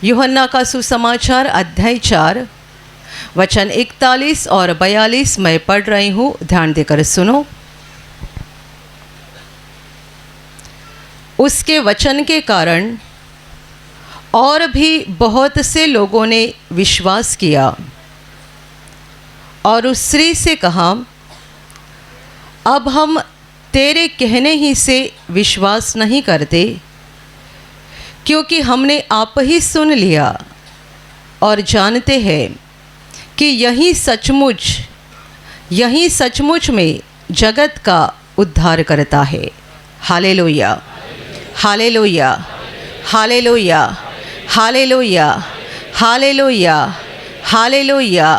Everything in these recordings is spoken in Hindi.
यूहन्ना का सुसमाचार अध्याय 4 वचन 41 और 42 मैं पढ़ रही हूँ, ध्यान देकर सुनो। उसके वचन के कारण और भी बहुत से लोगों ने विश्वास किया और उस स्त्री से कहा, अब हम तेरे कहने ही से विश्वास नहीं करते, क्योंकि हमने आप ही सुन लिया और जानते हैं कि यही सचमुच में जगत का उद्धार करता है। Hallelujah, hallelujah, hallelujah, hallelujah, hallelujah, hallelujah,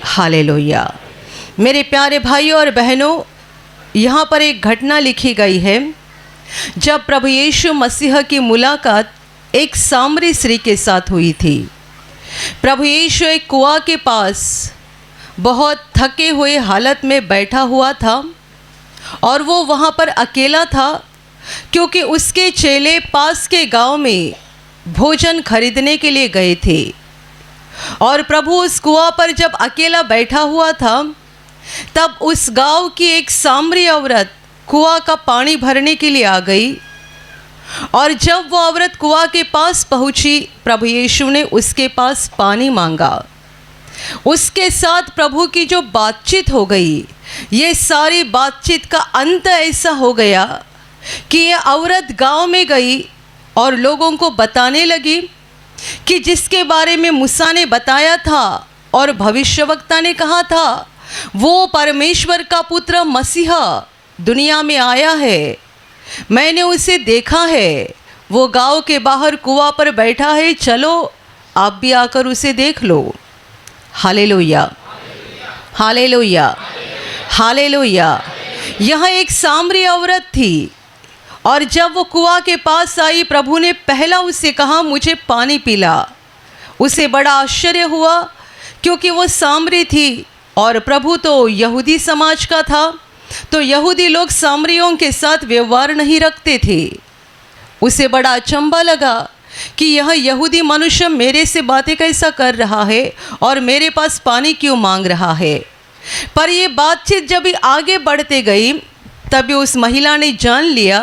hallelujah. मेरे प्यारे भाइयों और बहनों, यहाँ पर एक घटना लिखी गई है जब प्रभु यीशु मसीह की मुलाकात एक सामरी स्त्री के साथ हुई थी। प्रभु यीशु एक कुआं के पास बहुत थके हुए हालत में बैठा हुआ था और वो वहाँ पर अकेला था, क्योंकि उसके चेले पास के गांव में भोजन खरीदने के लिए गए थे। और प्रभु उस कुआं पर जब अकेला बैठा हुआ था, तब उस गांव की एक सामरी औरत कुआं का पानी भरने के लिए आ गई। और जब वो औरत कुआं के पास पहुंची, प्रभु यीशु ने उसके पास पानी मांगा। उसके साथ प्रभु की जो बातचीत हो गई, ये सारी बातचीत का अंत ऐसा हो गया कि ये औरत गांव में गई और लोगों को बताने लगी कि जिसके बारे में मूसा ने बताया था और भविष्यवक्ता ने कहा था, वो परमेश्वर का पुत्र मसीहा दुनिया में आया है। मैंने उसे देखा है, वो गांव के बाहर कुआं पर बैठा है, चलो आप भी आकर उसे देख लो। Hallelujah, hallelujah, hallelujah. यह एक सामरी औरत थी और जब वो कुआं के पास आई, प्रभु ने पहला उससे कहा, मुझे पानी पिला। उसे बड़ा आश्चर्य हुआ, क्योंकि वो सामरी थी और प्रभु तो यहूदी समाज का था, तो यहूदी लोग सामरियों के साथ व्यवहार नहीं रखते थे। उसे बड़ा अचंभा लगा कि यह यहूदी मनुष्य मेरे से बातें कैसा कर रहा है और मेरे पास पानी क्यों मांग रहा है। पर ये बातचीत जब भी आगे बढ़ते गई, तभी उस महिला ने जान लिया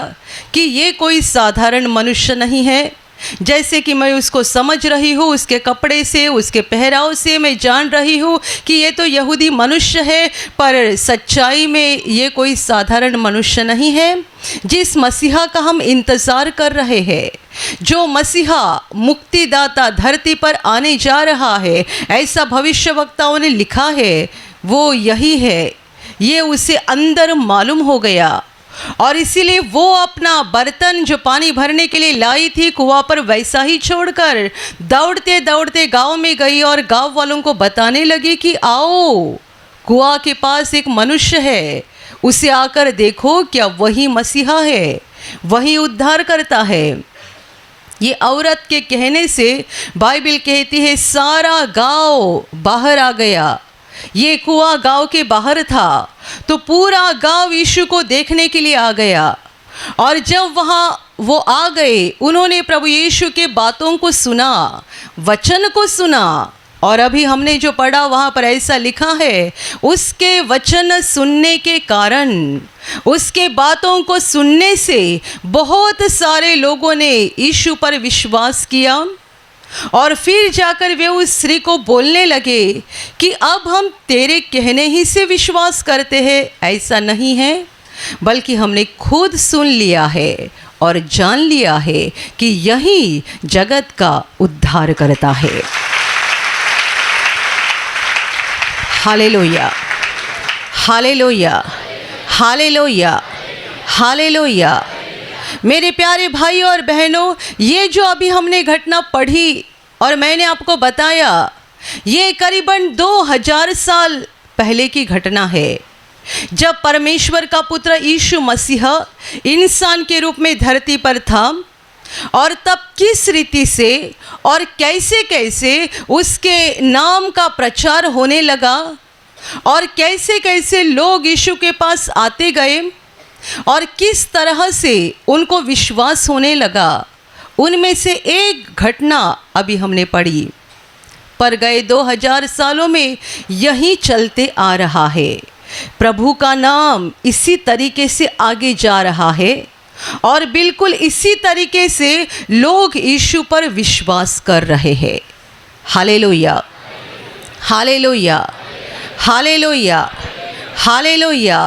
कि ये कोई साधारण मनुष्य नहीं है। जैसे कि मैं उसको समझ रही हूँ, उसके कपड़े से, उसके पहराव से मैं जान रही हूँ कि ये तो यहूदी मनुष्य है, पर सच्चाई में ये कोई साधारण मनुष्य नहीं है। जिस मसीहा का हम इंतज़ार कर रहे हैं, जो मसीहा मुक्तिदाता धरती पर आने जा रहा है, ऐसा भविष्यवक्ताओं ने लिखा है, वो यही है। ये उसे अंदर मालूम हो गया और इसीलिए वो अपना बर्तन जो पानी भरने के लिए लाई थी, कुआं पर वैसा ही छोड़कर दौड़ते दौड़ते गांव में गई और गांव वालों को बताने लगी कि आओ, कुआं के पास एक मनुष्य है, उसे आकर देखो, क्या वही मसीहा है, वही उद्धार करता है। ये औरत के कहने से बाइबल कहती है सारा गांव बाहर आ गया। ये कुआं गांव के बाहर था, तो पूरा गांव यीशु को देखने के लिए आ गया। और जब वहाँ वो आ गए, उन्होंने प्रभु यीशु के बातों को सुना, वचन को सुना। और अभी हमने जो पढ़ा वहाँ पर ऐसा लिखा है, उसके वचन सुनने के कारण, उसके बातों को सुनने से बहुत सारे लोगों ने यीशु पर विश्वास किया। और फिर जाकर वे उस स्त्री को बोलने लगे कि अब हम तेरे कहने ही से विश्वास करते हैं, ऐसा नहीं है, बल्कि हमने खुद सुन लिया है और जान लिया है कि यही जगत का उद्धार करता है। Hallelujah, hallelujah, hallelujah, hallelujah. मेरे प्यारे भाई और बहनों, ये जो अभी हमने घटना पढ़ी और मैंने आपको बताया, ये करीबन 2000 साल पहले की घटना है, जब परमेश्वर का पुत्र यीशु मसीह इंसान के रूप में धरती पर था। और तब किस रीति से और कैसे कैसे उसके नाम का प्रचार होने लगा और कैसे कैसे लोग यीशु के पास आते गए और किस तरह से उनको विश्वास होने लगा, उनमें से एक घटना अभी हमने पढ़ी, पर गए 2000 सालों में यही चलते आ रहा है। प्रभु का नाम इसी तरीके से आगे जा रहा है और बिल्कुल इसी तरीके से लोग यीशु पर विश्वास कर रहे हैं। Hallelujah, hallelujah, hallelujah, hallelujah.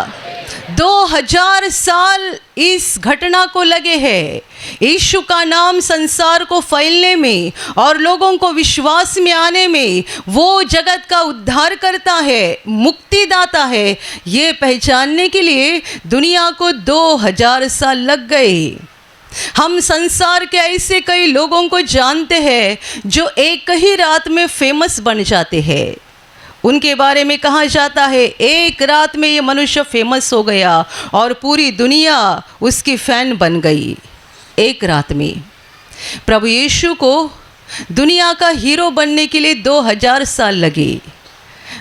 2000 साल इस घटना को लगे हैं, यीशु का नाम संसार को फैलने में और लोगों को विश्वास में आने में। वो जगत का उद्धार करता है, मुक्तिदाता है, ये पहचानने के लिए दुनिया को 2000 साल लग गए। हम संसार के ऐसे कई लोगों को जानते हैं जो एक ही रात में फेमस बन जाते हैं। उनके बारे में कहा जाता है एक रात में ये मनुष्य फेमस हो गया और पूरी दुनिया उसकी फैन बन गई। एक रात में प्रभु यीशु को दुनिया का हीरो बनने के लिए 2000 साल लगे।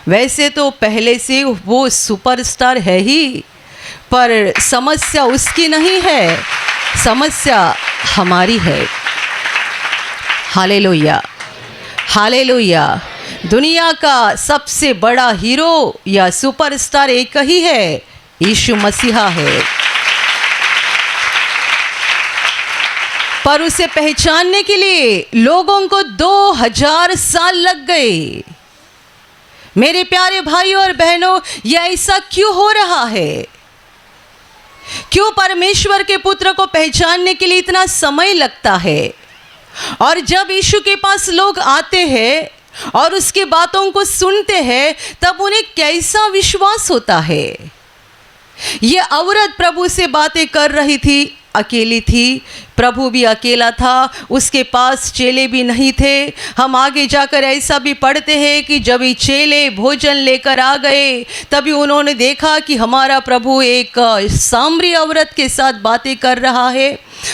वैसे तो पहले से वो सुपरस्टार है ही, पर समस्या उसकी नहीं है, समस्या हमारी है। Hallelujah, hallelujah. दुनिया का सबसे बड़ा हीरो या सुपरस्टार एक ही है, यीशु मसीहा है। पर उसे पहचानने के लिए लोगों को 2000 साल लग गए। मेरे प्यारे भाइयों और बहनों, यह ऐसा क्यों हो रहा है? क्यों परमेश्वर के पुत्र को पहचानने के लिए इतना समय लगता है? और जब यीशु के पास लोग आते हैं और उसकी बातों को सुनते हैं, तब उन्हें कैसा विश्वास होता है? ये औरत प्रभु से बातें कर रही थी, अकेली थी, प्रभु भी अकेला था, उसके पास चेले भी नहीं थे। हम आगे जाकर ऐसा भी पढ़ते हैं कि जब ये चेले भोजन लेकर आ गए, तभी उन्होंने देखा कि हमारा प्रभु एक सामरी औरत के साथ बातें कर रहा है।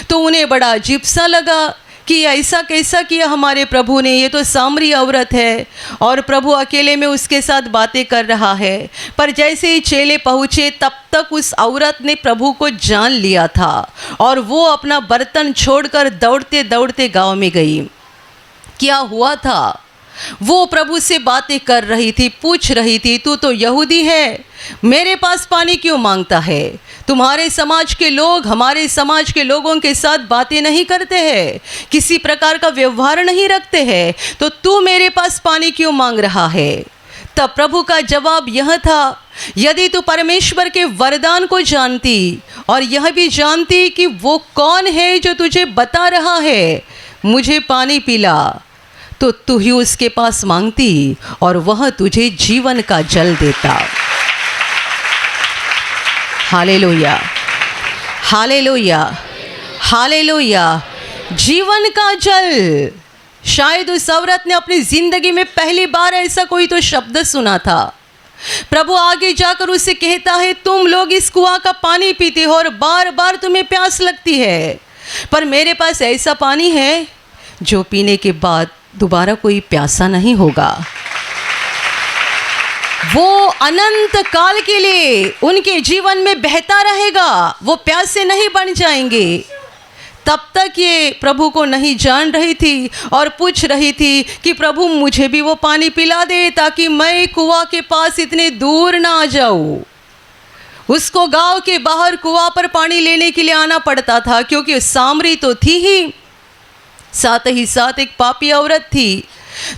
तो उन्हें बड़ा अजीब सा लगा कि ऐसा कैसा किया हमारे प्रभु ने, ये तो सामरी औरत है और प्रभु अकेले में उसके साथ बातें कर रहा है। पर जैसे ही चेले पहुँचे, तब तक उस औरत ने प्रभु को जान लिया था और वो अपना बर्तन छोड़कर दौड़ते दौड़ते गांव में गई। क्या हुआ था? वो प्रभु से बातें कर रही थी, पूछ रही थी, तू तो यहूदी है, मेरे पास पानी क्यों मांगता है? तुम्हारे समाज के लोग हमारे समाज के लोगों के साथ बातें नहीं करते हैं, किसी प्रकार का व्यवहार नहीं रखते हैं, तो तू मेरे पास पानी क्यों मांग रहा है? तब प्रभु का जवाब यह था, यदि तू परमेश्वर के वरदान को जानती और यह भी जानती कि वो कौन है जो तुझे बता रहा है मुझे पानी पिला, तो तू ही उसके पास मांगती और वह तुझे जीवन का जल देता। Hallelujah, hallelujah, hallelujah. जीवन का जल। शायद उस औरत ने अपनी जिंदगी में पहली बार ऐसा कोई तो शब्द सुना था। प्रभु आगे जाकर उसे कहता है, तुम लोग इस कुआं का पानी पीते हो और बार बार तुम्हें प्यास लगती है, पर मेरे पास ऐसा पानी है जो पीने के बाद दोबारा कोई प्यासा नहीं होगा। वो अनंत काल के लिए उनके जीवन में बहता रहेगा, वो प्यासे नहीं बन जाएंगे। तब तक ये प्रभु को नहीं जान रही थी और पूछ रही थी कि प्रभु मुझे भी वो पानी पिला दे, ताकि मैं कुआं के पास इतने दूर ना आ जाऊं। उसको गांव के बाहर कुआं पर पानी लेने के लिए आना पड़ता था, क्योंकि सामरी तो थी ही, साथ ही साथ एक पापी औरत थी,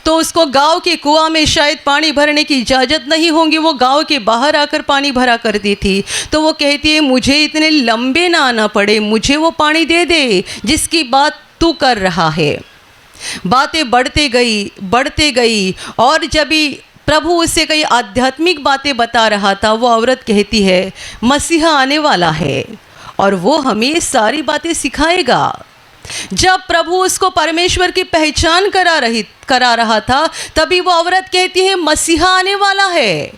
तो उसको गांव के कुआं में शायद पानी भरने की इजाज़त नहीं होगी। वो गांव के बाहर आकर पानी भरा करती थी। तो वो कहती है, मुझे इतने लंबे ना आना पड़े, मुझे वो पानी दे दे जिसकी बात तू कर रहा है। बातें बढ़ते गई और जब भी प्रभु उससे कई आध्यात्मिक बातें बता रहा था, वो औरत कहती है, मसीहा आने वाला है और वो हमें सारी बातें सिखाएगा। जब प्रभु उसको परमेश्वर की पहचान करा रहा था, तभी वो औरत कहती है, मसीहा आने वाला है,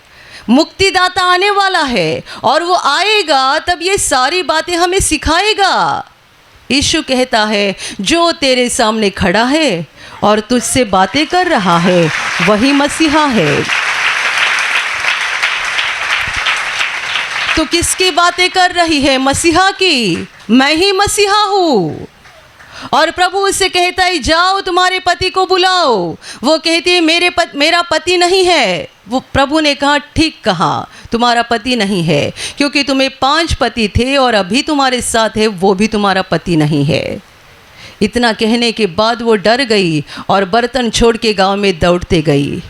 मुक्तिदाता आने वाला है और वो आएगा तब ये सारी बातें हमें सिखाएगा। यीशु कहता है, जो तेरे सामने खड़ा है और तुझसे बातें कर रहा है वही मसीहा है। तो किसकी बातें कर रही है? मसीहा की। मैं ही मसीहा हूँ और प्रभु उससे कहता है जाओ तुम्हारे पति को बुलाओ। वो कहती है मेरा पति नहीं है। वो प्रभु ने कहा ठीक कहा, तुम्हारा पति नहीं है, क्योंकि तुम्हें 5 पति थे और अभी तुम्हारे साथ है वो भी तुम्हारा पति नहीं है। इतना कहने के बाद वो डर गई और बर्तन छोड़ के गाँव में दौड़ते गई।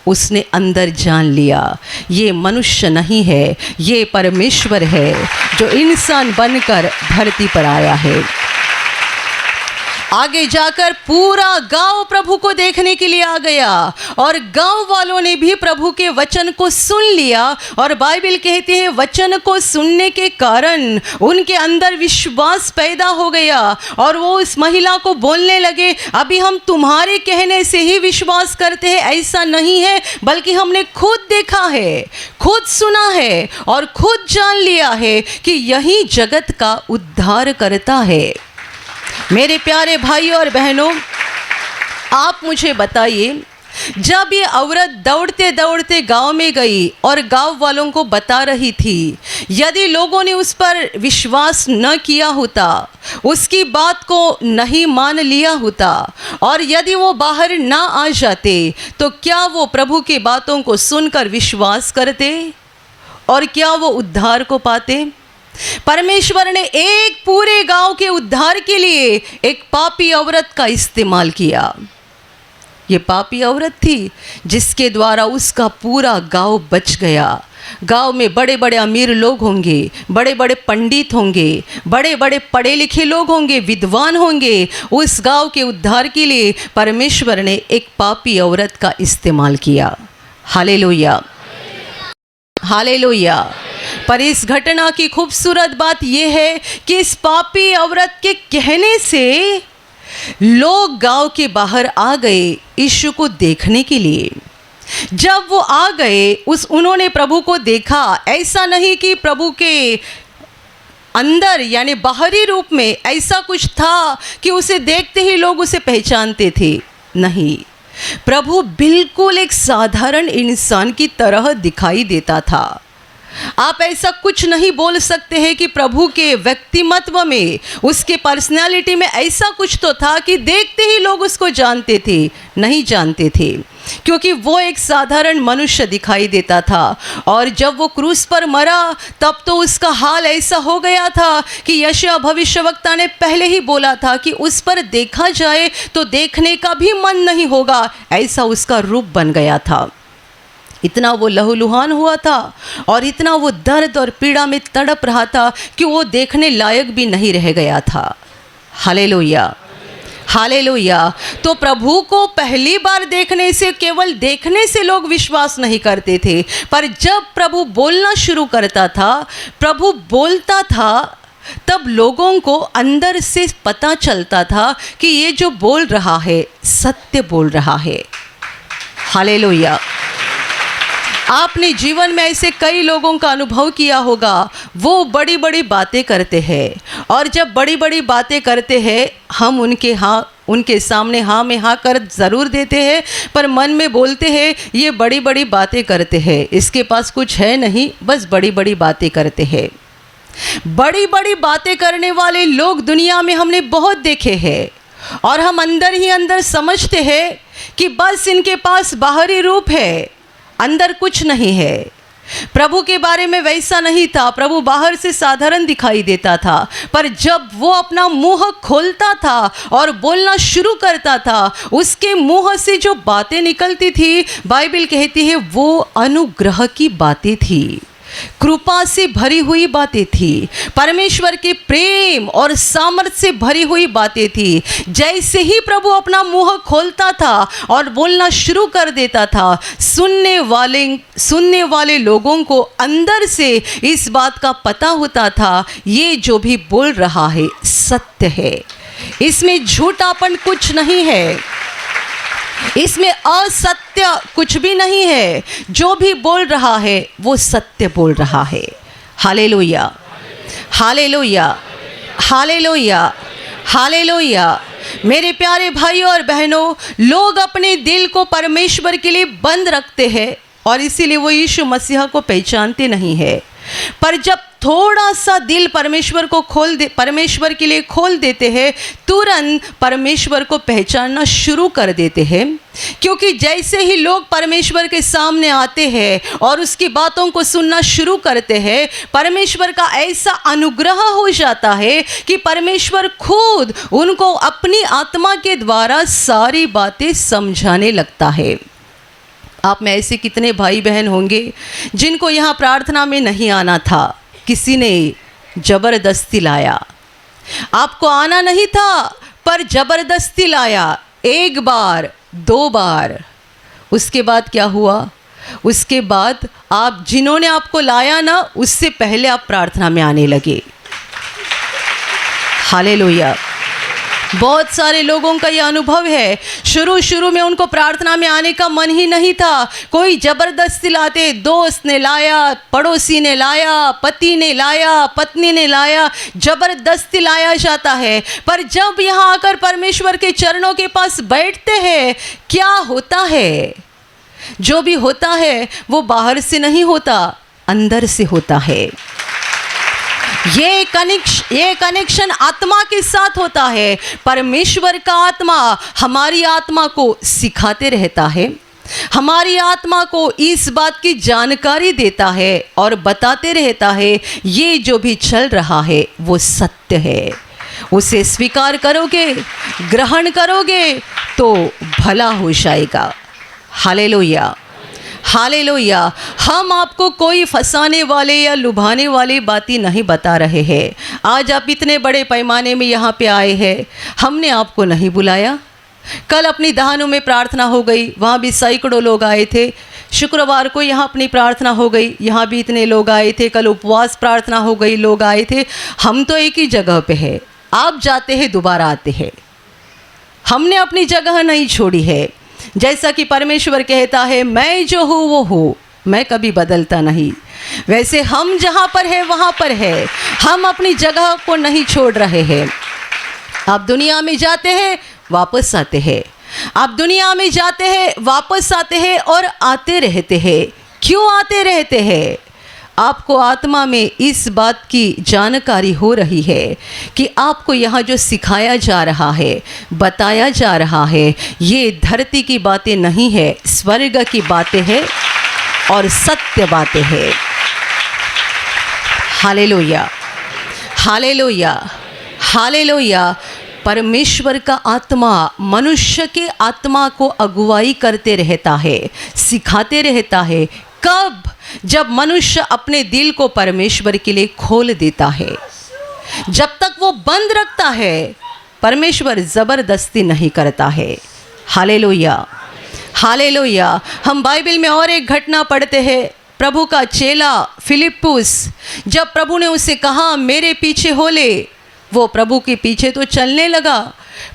उसने अंदर जान लिया ये मनुष्य नहीं है, ये परमेश्वर है जो इंसान बनकर धरती पर आया है। आगे जाकर पूरा गांव प्रभु को देखने के लिए आ गया और गांव वालों ने भी प्रभु के वचन को सुन लिया। और बाइबल कहती है वचन को सुनने के कारण उनके अंदर विश्वास पैदा हो गया और वो उस महिला को बोलने लगे अभी हम तुम्हारे कहने से ही विश्वास करते हैं, ऐसा नहीं है, बल्कि हमने खुद देखा है, खुद सुना है और खुद जान लिया है कि यही जगत का उद्धार करता है। मेरे प्यारे भाइयों और बहनों, आप मुझे बताइए, जब ये औरत दौड़ते दौड़ते गांव में गई और गांव वालों को बता रही थी, यदि लोगों ने उस पर विश्वास न किया होता, उसकी बात को नहीं मान लिया होता और यदि वो बाहर ना आ जाते, तो क्या वो प्रभु की बातों को सुनकर विश्वास करते और क्या वो उद्धार को पाते? परमेश्वर ने एक पूरे गांव के उद्धार के लिए एक पापी औरत का इस्तेमाल किया। ये पापी औरत थी जिसके द्वारा उसका पूरा गांव बच गया। गांव में बड़े बड़े अमीर लोग होंगे, बड़े बड़े पंडित होंगे, बड़े बड़े पढ़े लिखे लोग होंगे, विद्वान होंगे। उस गांव के उद्धार के लिए परमेश्वर ने एक पापी औरत का इस्तेमाल किया। Hallelujah, hallelujah. पर इस घटना की खूबसूरत बात यह है कि इस पापी औरत के कहने से लोग गांव के बाहर आ गए यीशु को देखने के लिए। जब वो आ गए उन्होंने प्रभु को देखा। ऐसा नहीं कि प्रभु के अंदर यानी बाहरी रूप में ऐसा कुछ था कि उसे देखते ही लोग उसे पहचानते थे, नहीं। प्रभु बिल्कुल एक साधारण इंसान की तरह दिखाई देता था। आप ऐसा कुछ नहीं बोल सकते हैं कि प्रभु के व्यक्तिमत्व में, उसके पर्सनालिटी में ऐसा कुछ तो था कि देखते ही लोग उसको जानते थे, नहीं जानते थे, क्योंकि वो एक साधारण मनुष्य दिखाई देता था। और जब वो क्रूस पर मरा तब तो उसका हाल ऐसा हो गया था कि यशायाह भविष्यवक्ता ने पहले ही बोला था कि उस पर देखा जाए तो देखने का भी मन नहीं होगा, ऐसा उसका रूप बन गया था। इतना वो लहूलुहान हुआ था और इतना वो दर्द और पीड़ा में तड़प रहा था कि वो देखने लायक भी नहीं रह गया था। Hallelujah, hallelujah. तो प्रभु को पहली बार देखने से, केवल देखने से लोग विश्वास नहीं करते थे, पर जब प्रभु बोलना शुरू करता था, प्रभु बोलता था, तब लोगों को अंदर से पता चलता था कि ये जो बोल रहा है सत्य बोल रहा है। हालेलुया। आपने जीवन में ऐसे कई लोगों का अनुभव किया होगा, वो बड़ी बड़ी बातें करते हैं और जब बड़ी बड़ी बातें करते हैं हम उनके सामने हाँ में हाँ कर ज़रूर देते हैं, पर मन में बोलते हैं ये बड़ी बड़ी बातें करते हैं, इसके पास कुछ है नहीं, बस बड़ी बड़ी बातें करते हैं। बड़ी बड़ी बातें करने वाले लोग दुनिया में हमने बहुत देखे हैं और हम अंदर ही अंदर समझते हैं कि बस इनके पास बाहरी रूप है, अंदर कुछ नहीं है। प्रभु के बारे में वैसा नहीं था। प्रभु बाहर से साधारण दिखाई देता था, पर जब वो अपना मुंह खोलता था और बोलना शुरू करता था, उसके मुंह से जो बातें निकलती थी, बाइबल कहती है वो अनुग्रह की बातें थी, कृपा से भरी हुई बातें थी, परमेश्वर के प्रेम और सामर्थ्य से भरी हुई बातें थी। जैसे ही प्रभु अपना मुंह खोलता था और बोलना शुरू कर देता था, सुनने वाले लोगों को अंदर से इस बात का पता होता था ये जो भी बोल रहा है सत्य है, इसमें झूठापन कुछ नहीं है, इसमें असत्य कुछ भी नहीं है, जो भी बोल रहा है वो सत्य बोल रहा है। Hallelujah, hallelujah, hallelujah, hallelujah. मेरे प्यारे भाइयों और बहनों, लोग अपने दिल को परमेश्वर के लिए बंद रखते हैं और इसीलिए वो यीशु मसीह को पहचानते नहीं है। पर जब थोड़ा सा दिल परमेश्वर के लिए खोल देते हैं, तुरंत परमेश्वर को पहचानना शुरू कर देते हैं। क्योंकि जैसे ही लोग परमेश्वर के सामने आते हैं और उसकी बातों को सुनना शुरू करते हैं, परमेश्वर का ऐसा अनुग्रह हो जाता है कि परमेश्वर खुद उनको अपनी आत्मा के द्वारा सारी बातें समझाने लगता है। आप में ऐसे कितने भाई बहन होंगे जिनको यहाँ प्रार्थना में नहीं आना था, किसी ने जबरदस्ती लाया। आपको आना नहीं था पर जबरदस्ती लाया, 1 बार 2 बार। उसके बाद क्या हुआ? उसके बाद आप जिन्होंने आपको लाया ना, उससे पहले आप प्रार्थना में आने लगे। हालेलुया। बहुत सारे लोगों का यह अनुभव है, शुरू में उनको प्रार्थना में आने का मन ही नहीं था, कोई जबरदस्ती लाते, दोस्त ने लाया, पड़ोसी ने लाया, पति ने लाया, पत्नी ने लाया, जबरदस्ती लाया जाता है। पर जब यहाँ आकर परमेश्वर के चरणों के पास बैठते हैं, क्या होता है? जो भी होता है वो बाहर से नहीं होता, अंदर से होता है। ये कनेक्शन आत्मा के साथ होता है। परमेश्वर का आत्मा हमारी आत्मा को सिखाते रहता है, हमारी आत्मा को इस बात की जानकारी देता है और बताते रहता है ये जो भी चल रहा है वो सत्य है। उसे स्वीकार करोगे, ग्रहण करोगे तो भला हो जाएगा। Hallelujah, hallelujah. हम आपको कोई फंसाने वाले या लुभाने वाली बातें नहीं बता रहे हैं। आज आप इतने बड़े पैमाने में यहाँ पे आए हैं, हमने आपको नहीं बुलाया। कल अपनी दहानों में प्रार्थना हो गई, वहाँ भी सैकड़ों लोग आए थे। शुक्रवार को यहाँ अपनी प्रार्थना हो गई, यहाँ भी इतने लोग आए थे। कल उपवास प्रार्थना हो गई, लोग आए थे। हम तो एक ही जगह पे है, आप जाते हैं दोबारा आते हैं, हमने अपनी जगह नहीं छोड़ी है। जैसा कि परमेश्वर कहता है, मैं जो हूँ वो हूँ, मैं कभी बदलता नहीं। वैसे हम जहाँ पर है वहाँ पर है, हम अपनी जगह को नहीं छोड़ रहे हैं। आप दुनिया में जाते हैं, वापस आते हैं, आप दुनिया में जाते हैं, वापस आते हैं और आते रहते हैं। क्यों आते रहते हैं? आपको आत्मा में इस बात की जानकारी हो रही है कि आपको यहाँ जो सिखाया जा रहा है, बताया जा रहा है, ये धरती की बातें नहीं है, स्वर्ग की बातें हैं और सत्य बातें हैं। Hallelujah, hallelujah, hallelujah. परमेश्वर का आत्मा मनुष्य के आत्मा को अगुवाई करते रहता है, सिखाते रहता है। कब? जब मनुष्य अपने दिल को परमेश्वर के लिए खोल देता है। जब तक वो बंद रखता है, परमेश्वर ज़बरदस्ती नहीं करता है। Hallelujah, hallelujah. हम बाइबल में और एक घटना पढ़ते हैं। प्रभु का चेला फिलिप्पुस, जब प्रभु ने उसे कहा मेरे पीछे हो ले, वो प्रभु के पीछे तो चलने लगा,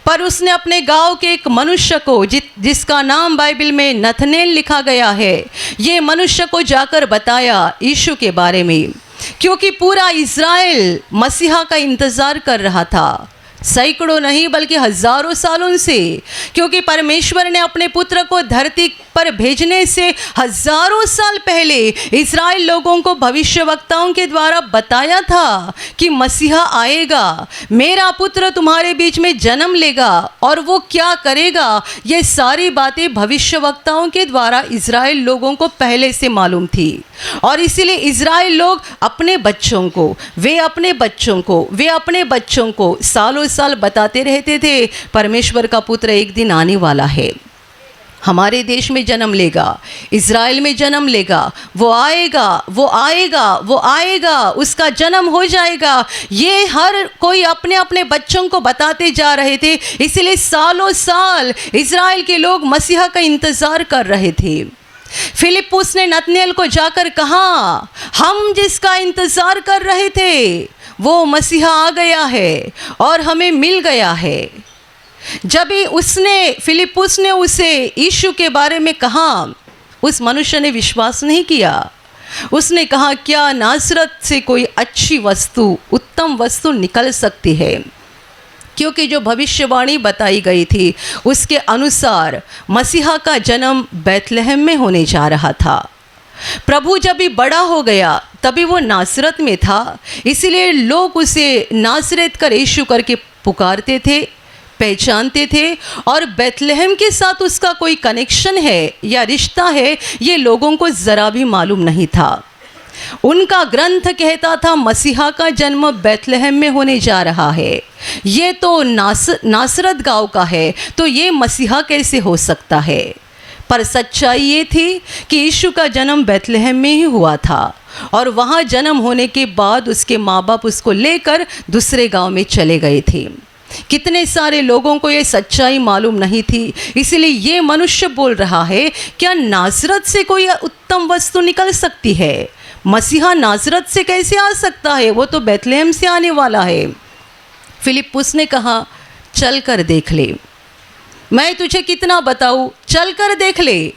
पर उसने अपने गांव के एक मनुष्य को, जिसका नाम बाइबल में नथनेल लिखा गया है, ये मनुष्य को जाकर बताया यीशु के बारे में, क्योंकि पूरा इज़राइल मसीहा का इंतज़ार कर रहा था। सैकड़ों नहीं बल्कि हज़ारों सालों से, क्योंकि परमेश्वर ने अपने पुत्र को धरती पर भेजने से हज़ारों साल पहले इस्राएल लोगों को भविष्यवक्ताओं के द्वारा बताया था कि मसीहा आएगा, मेरा पुत्र तुम्हारे बीच में जन्म लेगा और वो क्या करेगा। ये सारी बातें भविष्यवक्ताओं के द्वारा इस्राएल लोगों को पहले से मालूम थी और इसीलिए इस्राएल लोग अपने बच्चों को, वे अपने बच्चों को सालों साल बताते रहते थे परमेश्वर का पुत्र एक दिन आने वाला है, हमारे देश में जन्म लेगा, इज़राइल में जन्म लेगा, वो आएगा, वो आएगा, वो आएगा, उसका जन्म हो जाएगा। ये हर कोई अपने अपने बच्चों को बताते जा रहे थे। इसलिए सालों साल इज़राइल के लोग मसीहा का इंतज़ार कर रहे थे। फिलिप्पुस ने नतनेल को जाकर कहा, हम जिसका इंतज़ार कर रहे थे वो मसीहा आ गया है और हमें मिल गया है। जब ही फिलिप्पुस ने उसे यीशु के बारे में कहा, उस मनुष्य ने विश्वास नहीं किया। उसने कहा, क्या नासरत से कोई अच्छी वस्तु, उत्तम वस्तु निकल सकती है? क्योंकि जो भविष्यवाणी बताई गई थी उसके अनुसार मसीहा का जन्म बैतलहम में होने जा रहा था। प्रभु जब भी बड़ा हो गया तभी वो नासरत में था, इसीलिए लोग उसे नासरत कर यीशु करके पुकारते थे, पहचानते थे। और बेथलेहम के साथ उसका कोई कनेक्शन है या रिश्ता है, ये लोगों को ज़रा भी मालूम नहीं था। उनका ग्रंथ कहता था मसीहा का जन्म बेथलेहम में होने जा रहा है। ये तो नासरत गांव का है, तो ये मसीहा कैसे हो सकता है? पर सच्चाई ये थी कि यीशु का जन्म बेथलेहम में ही हुआ था, और वहाँ जन्म होने के बाद उसके माँ बाप उसको लेकर दूसरे गांव में चले गए थे। कितने सारे लोगों को ये सच्चाई मालूम नहीं थी, इसलिए ये मनुष्य बोल रहा है, क्या नासरत से कोई उत्तम वस्तु निकल सकती है? मसीहा नासरत से कैसे आ सकता है? वो तो बेथलेहम से आने वाला है। फिलिप्पुस ने कहा, चल कर देख ले। मैं तुझे कितना बताऊं, चल कर देख ले।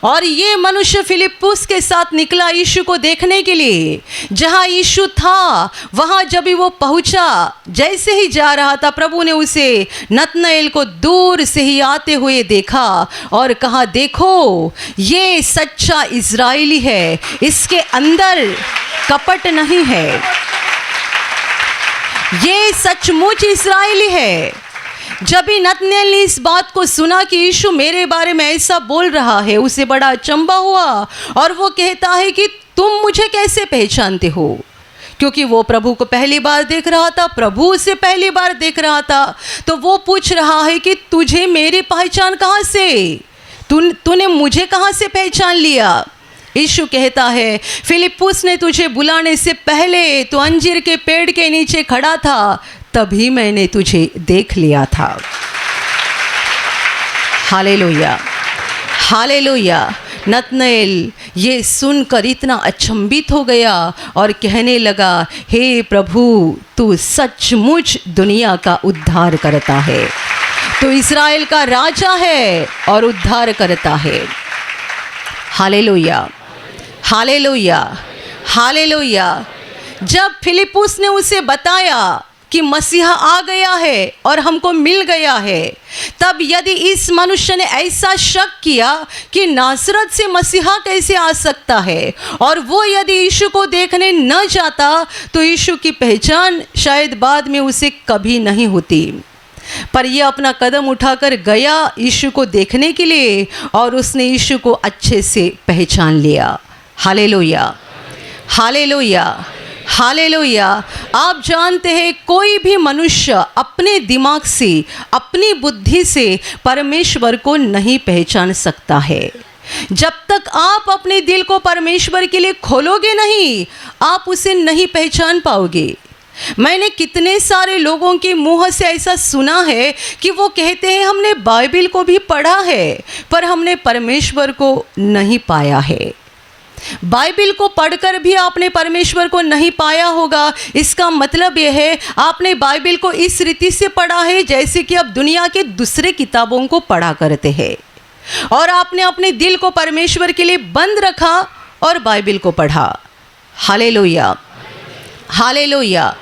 और ये मनुष्य फिलिप्पुस के साथ निकला यीशु को देखने के लिए। जहाँ यीशु था वहाँ जब भी वो पहुँचा, जैसे ही जा रहा था, प्रभु ने उसे नतनएल को दूर से ही आते हुए देखा और कहा, देखो ये सच्चा इज़राइली है, इसके अंदर कपट नहीं है, ये सचमुच इज़राइली है। जब भी नतनएल ने इस बात को सुना कि यीशु मेरे बारे में ऐसा बोल रहा है, उसे बड़ा अचंभा हुआ और वो कहता है कि तुम मुझे कैसे पहचानते हो? क्योंकि वो प्रभु को पहली बार देख रहा था, प्रभु उसे पहली बार देख रहा था। तो वो पूछ रहा है कि तुझे मेरी पहचान कहाँ से, तूने मुझे कहाँ से पहचान लिया? यीशु कहता है, फिलिप्पुस ने तुझे बुलाने से पहले तो अंजीर के पेड़ के नीचे खड़ा था, तभी मैंने तुझे देख लिया था। Hallelujah, hallelujah. नतनएल ये सुनकर इतना अचंभित हो गया और कहने लगा, हे प्रभु, तू सचमुच दुनिया का उद्धार करता है, तू इज़राइल का राजा है और उद्धार करता है। Hallelujah, hallelujah, hallelujah. जब फिलिप्पुस ने उसे बताया कि मसीहा आ गया है और हमको मिल गया है, तब यदि इस मनुष्य ने ऐसा शक किया कि नासरत से मसीहा कैसे आ सकता है, और वो यदि यीशु को देखने न जाता, तो यीशु की पहचान शायद बाद में उसे कभी नहीं होती। पर यह अपना कदम उठाकर गया यीशु को देखने के लिए, और उसने यीशु को अच्छे से पहचान लिया। Hallelujah, hallelujah, hallelujah. आप जानते हैं, कोई भी मनुष्य अपने दिमाग से, अपनी बुद्धि से परमेश्वर को नहीं पहचान सकता है। जब तक आप अपने दिल को परमेश्वर के लिए खोलोगे नहीं, आप उसे नहीं पहचान पाओगे। मैंने कितने सारे लोगों के मुंह से ऐसा सुना है कि वो कहते हैं हमने बाइबल को भी पढ़ा है, पर हमने परमेश्वर को नहीं पाया है। बाइबल को पढ़कर भी आपने परमेश्वर को नहीं पाया होगा, इसका मतलब यह है आपने बाइबल को इस रीति से पढ़ा है जैसे कि आप दुनिया के दूसरे किताबों को पढ़ा करते हैं, और आपने अपने दिल को परमेश्वर के लिए बंद रखा और बाइबल को पढ़ा। Hallelujah, hallelujah,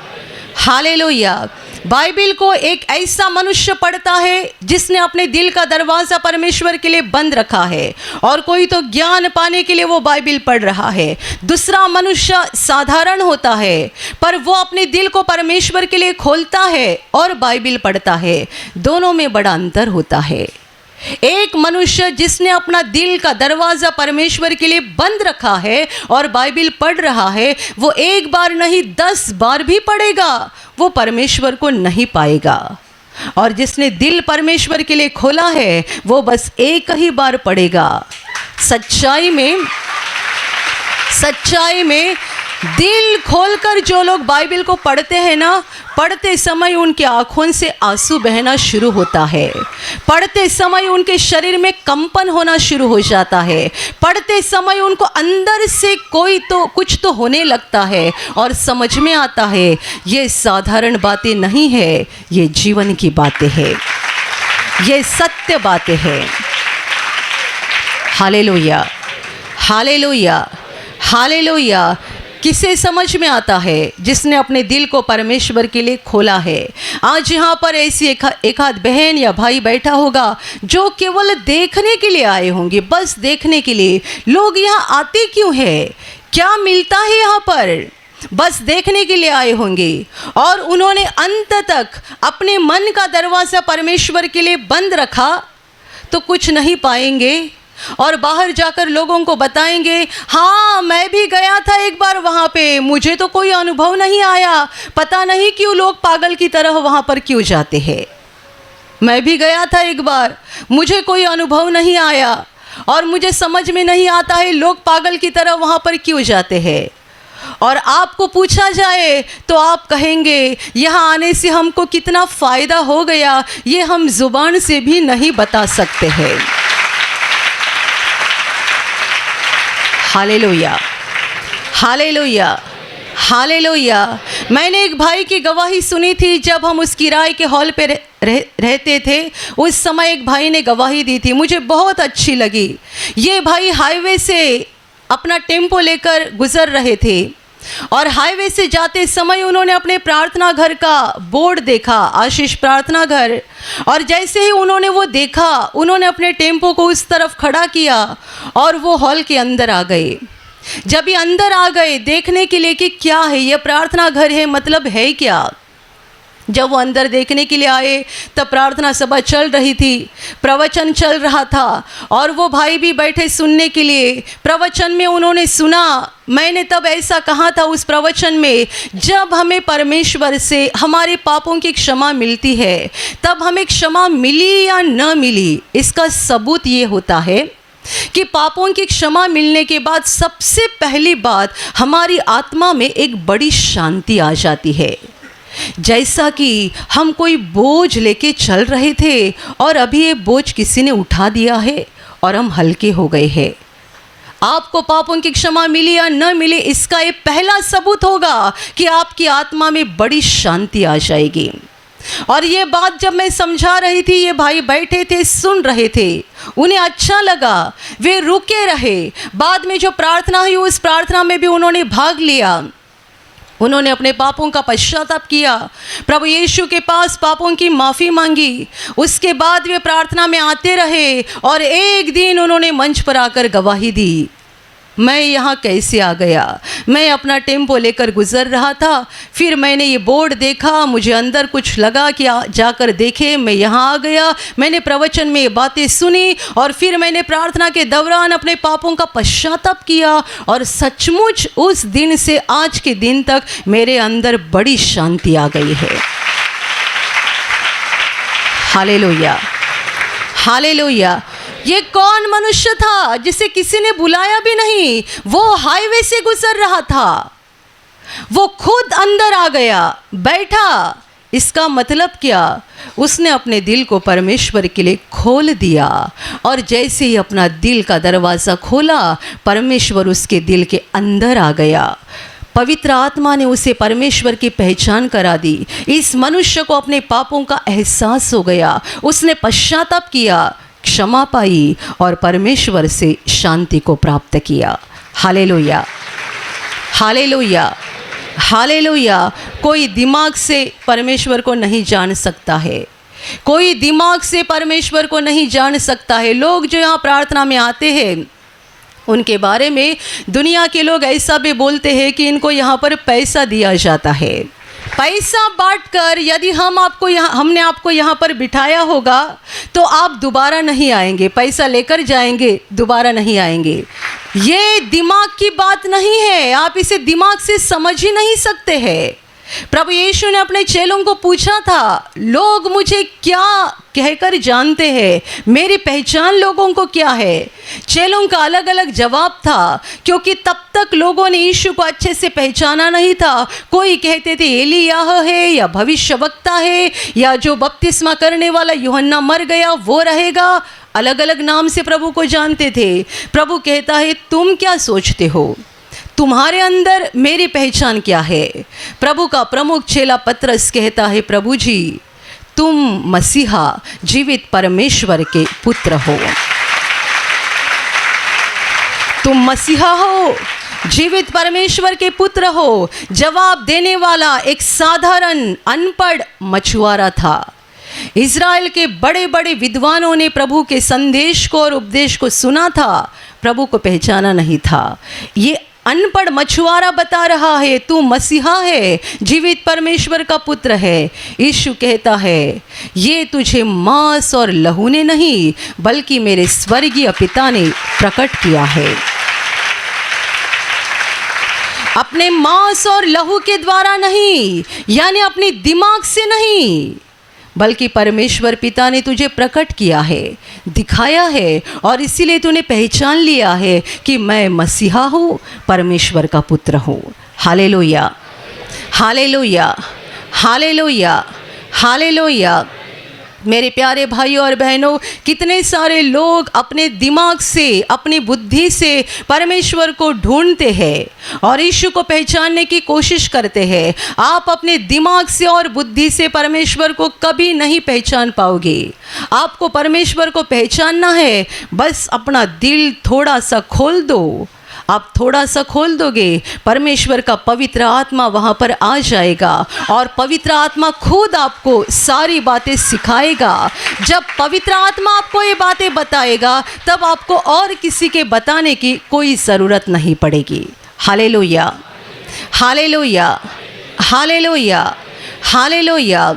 hallelujah. बाइबल को एक ऐसा मनुष्य पढ़ता है जिसने अपने दिल का दरवाज़ा परमेश्वर के लिए बंद रखा है, और कोई तो ज्ञान पाने के लिए वो बाइबल पढ़ रहा है। दूसरा मनुष्य साधारण होता है, पर वो अपने दिल को परमेश्वर के लिए खोलता है और बाइबल पढ़ता है। दोनों में बड़ा अंतर होता है। एक मनुष्य जिसने अपना दिल का दरवाज़ा परमेश्वर के लिए बंद रखा है और बाइबल पढ़ रहा है, वो एक बार नहीं 10 बार भी पढ़ेगा, वो परमेश्वर को नहीं पाएगा। और जिसने दिल परमेश्वर के लिए खोला है, वो बस एक ही बार पढ़ेगा। सच्चाई में दिल खोलकर जो लोग बाइबल को पढ़ते हैं ना, पढ़ते समय उनके आँखों से आंसू बहना शुरू होता है, पढ़ते समय उनके शरीर में कंपन होना शुरू हो जाता है, पढ़ते समय उनको अंदर से कुछ तो होने लगता है, और समझ में आता है ये साधारण बातें नहीं है, ये जीवन की बातें हैं, ये सत्य बातें हैं। Hallelujah, hallelujah, hallelujah. किसे समझ में आता है? जिसने अपने दिल को परमेश्वर के लिए खोला है। आज यहाँ पर ऐसी एक आध बहन या भाई बैठा होगा जो केवल देखने के लिए आए होंगे, बस देखने के लिए। लोग यहाँ आते क्यों है? क्या मिलता है यहाँ पर? बस देखने के लिए आए होंगे और उन्होंने अंत तक अपने मन का दरवाज़ा परमेश्वर के लिए बंद रखा तो कुछ नहीं पाएंगे और बाहर जाकर लोगों को बताएंगे, हाँ मैं भी गया था एक बार वहाँ पे, मुझे तो कोई अनुभव नहीं आया, पता नहीं क्यों लोग पागल की तरह वहाँ पर क्यों जाते हैं। मैं भी गया था एक बार, मुझे कोई अनुभव नहीं आया और मुझे समझ में नहीं आता है लोग पागल की तरह वहाँ पर क्यों जाते हैं। और आपको पूछा जाए तो आप कहेंगे यहाँ आने से हमको कितना फ़ायदा हो गया, ये हम ज़ुबान से भी नहीं बता सकते हैं। Hallelujah, hallelujah, hallelujah. मैंने एक भाई की गवाही सुनी थी जब हम उस किराए के हॉल पे रहते थे। उस समय एक भाई ने गवाही दी थी, मुझे बहुत अच्छी लगी। ये भाई हाईवे से अपना टेम्पो लेकर गुज़र रहे थे और हाईवे से जाते समय उन्होंने अपने प्रार्थना घर का बोर्ड देखा, आशीष प्रार्थना घर। और जैसे ही उन्होंने वो देखा, उन्होंने अपने टेम्पो को उस तरफ खड़ा किया और वो हॉल के अंदर आ गए। जब ये अंदर आ गए देखने के लिए कि क्या है, ये प्रार्थना घर है, मतलब है क्या। जब वो अंदर देखने के लिए आए तब प्रार्थना सभा चल रही थी, प्रवचन चल रहा था और वो भाई भी बैठे सुनने के लिए। प्रवचन में उन्होंने सुना, मैंने तब ऐसा कहा था उस प्रवचन में, जब हमें परमेश्वर से हमारे पापों की क्षमा मिलती है, तब हमें क्षमा मिली या न मिली, इसका सबूत ये होता है कि पापों की क्षमा मिलने के बाद सबसे पहली बात हमारी आत्मा में एक बड़ी शांति आ जाती है। जैसा कि हम कोई बोझ लेके चल रहे थे और अभी ये बोझ किसी ने उठा दिया है और हम हल्के हो गए हैं। आपको पापों की क्षमा मिली या न मिली, इसका ये पहला सबूत होगा कि आपकी आत्मा में बड़ी शांति आ जाएगी। और ये बात जब मैं समझा रही थी, ये भाई बैठे थे सुन रहे थे, उन्हें अच्छा लगा, वे रुके रहे। बाद में जो प्रार्थना हुई उस प्रार्थना में भी उन्होंने भाग लिया। उन्होंने अपने पापों का पश्चाताप किया, प्रभु यीशु के पास पापों की माफ़ी मांगी। उसके बाद वे प्रार्थना में आते रहे और एक दिन उन्होंने मंच पर आकर गवाही दी, मैं यहाँ कैसे आ गया। मैं अपना टेम्पो लेकर गुज़र रहा था, फिर मैंने ये बोर्ड देखा, मुझे अंदर कुछ लगा कि जाकर देखे, मैं यहाँ आ गया। मैंने प्रवचन में ये बातें सुनी और फिर मैंने प्रार्थना के दौरान अपने पापों का पश्चाताप किया और सचमुच उस दिन से आज के दिन तक मेरे अंदर बड़ी शांति आ गई है। Hallelujah, hallelujah. ये कौन मनुष्य था जिसे किसी ने बुलाया भी नहीं? वो हाईवे से गुजर रहा था, वो खुद अंदर आ गया, बैठा। इसका मतलब क्या? उसने अपने दिल को परमेश्वर के लिए खोल दिया और जैसे ही अपना दिल का दरवाज़ा खोला, परमेश्वर उसके दिल के अंदर आ गया। पवित्र आत्मा ने उसे परमेश्वर की पहचान करा दी। इस मनुष्य को अपने पापों का एहसास हो गया, उसने पश्चाताप किया, क्षमा पाई और परमेश्वर से शांति को प्राप्त किया। Hallelujah, hallelujah, hallelujah. कोई दिमाग से परमेश्वर को नहीं जान सकता है, कोई दिमाग से परमेश्वर को नहीं जान सकता है। लोग जो यहाँ प्रार्थना में आते हैं उनके बारे में दुनिया के लोग ऐसा भी बोलते हैं कि इनको यहाँ पर पैसा दिया जाता है। पैसा बांटकर यदि हमने आपको यहाँ पर बिठाया होगा तो आप दोबारा नहीं आएंगे, पैसा लेकर जाएंगे, दोबारा नहीं आएंगे। ये दिमाग की बात नहीं है, आप इसे दिमाग से समझ ही नहीं सकते हैं। प्रभु यीशु ने अपने चेलों को पूछा था, लोग मुझे क्या कहकर जानते हैं, मेरी पहचान लोगों को क्या है? चेलों का अलग अलग जवाब था, क्योंकि तब तक लोगों ने यीशु को अच्छे से पहचाना नहीं था। कोई कहते थे एलियाह है या भविष्यवक्ता है, या जो बपतिस्मा करने वाला यूहन्ना मर गया वो रहेगा। अलग अलग नाम से प्रभु को जानते थे। प्रभु कहता है, तुम क्या सोचते हो? तुम्हारे अंदर मेरी पहचान क्या है? प्रभु का प्रमुख चेला पतरस कहता है, प्रभु जी तुम मसीहा जीवित परमेश्वर के पुत्र हो, तुम मसीहा हो। जीवित परमेश्वर के पुत्र हो। जवाब देने वाला एक साधारण अनपढ़ मछुआरा था। इज़राइल के बड़े बड़े विद्वानों ने प्रभु के संदेश को और उपदेश को सुना था, प्रभु को पहचाना नहीं था। ये अनपढ़ मछुआरा बता रहा है तू मसीहा है, जीवित परमेश्वर का पुत्र है। यीशु कहता है ये तुझे मांस और लहू ने नहीं बल्कि मेरे स्वर्गीय पिता ने प्रकट किया है। अपने मांस और लहू के द्वारा नहीं, यानी अपने दिमाग से नहीं, बल्कि परमेश्वर पिता ने तुझे प्रकट किया है, दिखाया है, और इसीलिए तूने पहचान लिया है कि मैं मसीहा हूँ, परमेश्वर का पुत्र हूँ। Hallelujah, hallelujah, hallelujah, hallelujah. मेरे प्यारे भाइयों और बहनों, कितने सारे लोग अपने दिमाग से, अपनी बुद्धि से परमेश्वर को ढूंढते हैं और यीशु को पहचानने की कोशिश करते हैं। आप अपने दिमाग से और बुद्धि से परमेश्वर को कभी नहीं पहचान पाओगे। आपको परमेश्वर को पहचानना है, बस अपना दिल थोड़ा सा खोल दो। आप थोड़ा सा खोल दोगे, परमेश्वर का पवित्र आत्मा वहाँ पर आ जाएगा और पवित्र आत्मा खुद आपको सारी बातें सिखाएगा। जब पवित्र आत्मा आपको ये बातें बताएगा, तब आपको और किसी के बताने की कोई ज़रूरत नहीं पड़ेगी। Hallelujah, hallelujah, hallelujah, hallelujah.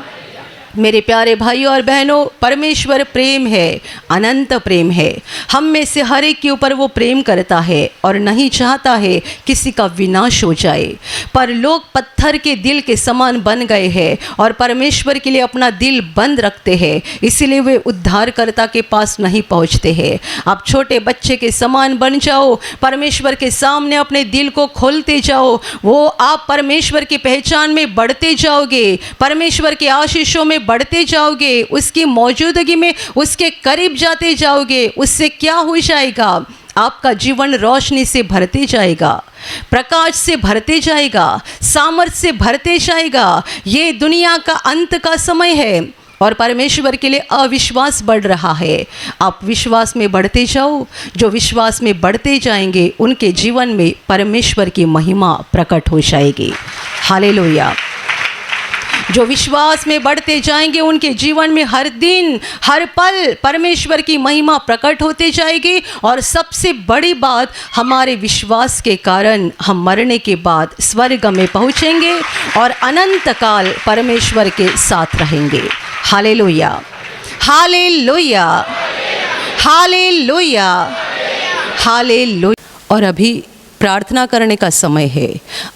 मेरे प्यारे भाइयों और बहनों, परमेश्वर प्रेम है, अनंत प्रेम है। हम में से हर एक के ऊपर वो प्रेम करता है और नहीं चाहता है किसी का विनाश हो जाए। पर लोग पत्थर के दिल के समान बन गए हैं और परमेश्वर के लिए अपना दिल बंद रखते हैं, इसीलिए वे उद्धारकर्ता के पास नहीं पहुंचते हैं। आप छोटे बच्चे के समान बन जाओ, परमेश्वर के सामने अपने दिल को खोलते जाओ, वो आप परमेश्वर की पहचान में बढ़ते जाओगे, परमेश्वर के आशीषों में बढ़ते जाओगे, उसकी मौजूदगी में उसके करीब जाते जाओगे। उससे क्या हो जाएगा? आपका जीवन रोशनी से भरते जाएगा, प्रकाश से भरते जाएगा, सामर्थ्य से भरते जाएगा। ये दुनिया का अंत का समय है और परमेश्वर के लिए अविश्वास बढ़ रहा है। आप विश्वास में बढ़ते जाओ। जो विश्वास में बढ़ते जाएंगे उनके जीवन में परमेश्वर की महिमा प्रकट हो जाएगी। हालेलुया। जो विश्वास में बढ़ते जाएंगे उनके जीवन में हर दिन हर पल परमेश्वर की महिमा प्रकट होते जाएगी। और सबसे बड़ी बात, हमारे विश्वास के कारण हम मरने के बाद स्वर्ग में पहुंचेंगे और अनंत काल परमेश्वर के साथ रहेंगे। Hallelujah, hallelujah, hallelujah, hallelujah. और अभी प्रार्थना करने का समय है।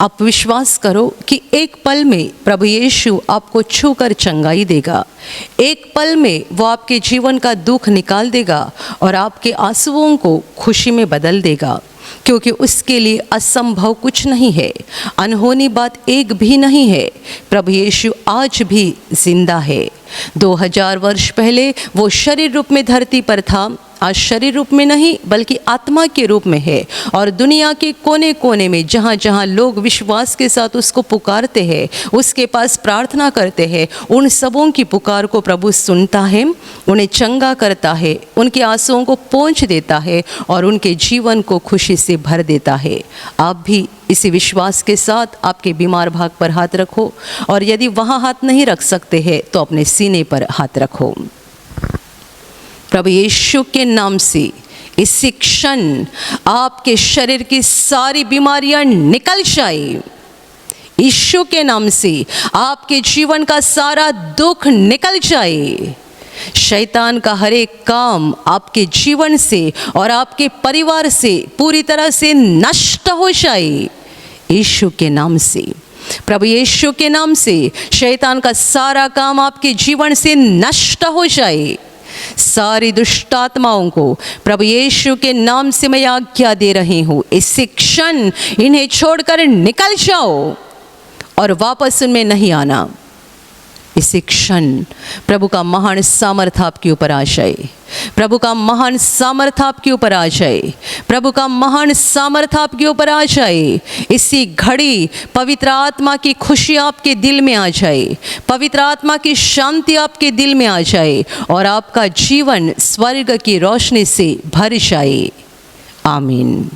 आप विश्वास करो कि एक पल में प्रभु यीशु आपको छूकर चंगाई देगा। एक पल में वो आपके जीवन का दुख निकाल देगा और आपके आंसुओं को खुशी में बदल देगा, क्योंकि उसके लिए असंभव कुछ नहीं है, अनहोनी बात एक भी नहीं है। प्रभु यीशु आज भी जिंदा है। 2000 वर्ष पहले वो शरीर रूप में धरती पर था, आज शरीर रूप में नहीं बल्कि आत्मा के रूप में है। और दुनिया के कोने कोने में जहाँ जहाँ लोग विश्वास के साथ उसको पुकारते हैं, उसके पास प्रार्थना करते हैं, उन सबों की पुकार को प्रभु सुनता है, उन्हें चंगा करता है, उनके आंसुओं को पोंछ देता है और उनके जीवन को खुशी से भर देता है। आप भी इसी विश्वास के साथ आपके बीमार भाग पर हाथ रखो, और यदि वहाँ हाथ नहीं रख सकते हैं तो अपने सीने पर हाथ रखो। प्रभु यीशु के नाम से इसी क्षण आपके शरीर की सारी बीमारियां निकल जाए। यीशु के नाम से आपके जीवन का सारा दुख निकल जाए। शैतान का हर एक काम आपके जीवन से और आपके परिवार से पूरी तरह से नष्ट हो जाए। यीशु के नाम से, प्रभु यीशु के नाम से शैतान का सारा काम आपके जीवन से नष्ट हो जाए। सारी दुष्ट आत्माओं को प्रभु यीशु के नाम से मैं आज्ञा दे रही हूँ, इसी क्षण इन्हें छोड़कर निकल जाओ और वापस उनमें नहीं आना। इसी क्षण प्रभु का महान सामर्थ आपके ऊपर आ जाए, प्रभु का महान सामर्थ आपके ऊपर आ जाए, प्रभु का महान सामर्थ आपके ऊपर आ जाए। इसी घड़ी पवित्र आत्मा की खुशी आपके दिल में आ जाए, पवित्र आत्मा की शांति आपके दिल में आ जाए और आपका जीवन स्वर्ग की रोशनी से भर जाए। आमीन।